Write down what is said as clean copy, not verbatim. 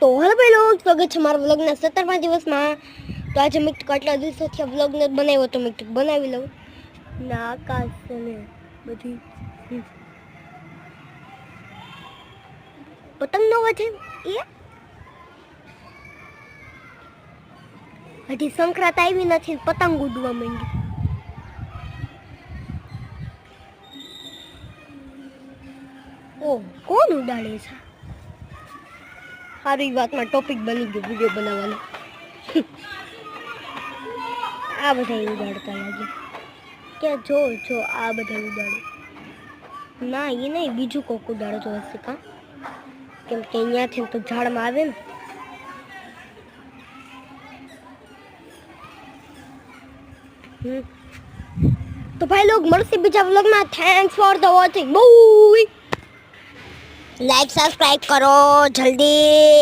તો હેલો ભાઈ લોકો, સ્વાગત છે મારા વ્લોગના 17મા દિવસમાં। તો આજે મેં કેટલા દિવસોથી આ વ્લોગ નથી બનાવ્યો, તો મેં બનાવી લઉં ને આકાશ ને બધી પતંગ નો વજે એ હજી સંક્રાંત આવી નથી, પતંગ ઉડવા માંડી। ઓ કોણ ઉડાડે છે? સારી વાતમાં ટોપિક બની ગયો વિડીયો બનાવવાનો। આ બધા ઉડાડતા લાગે કે જો જો આ બધા ઉડાડે ના, એ નહીં, બીજું કોક ઉડાડતો હશે કા, કેમ કે અહીંયાથી તો ઝાડમાં આવે ને। તો ભાઈ લોગ મળશે બીજા વ્લોગમાં। Thanks for the watching. Bye. Like subscribe કરો જલ્દી।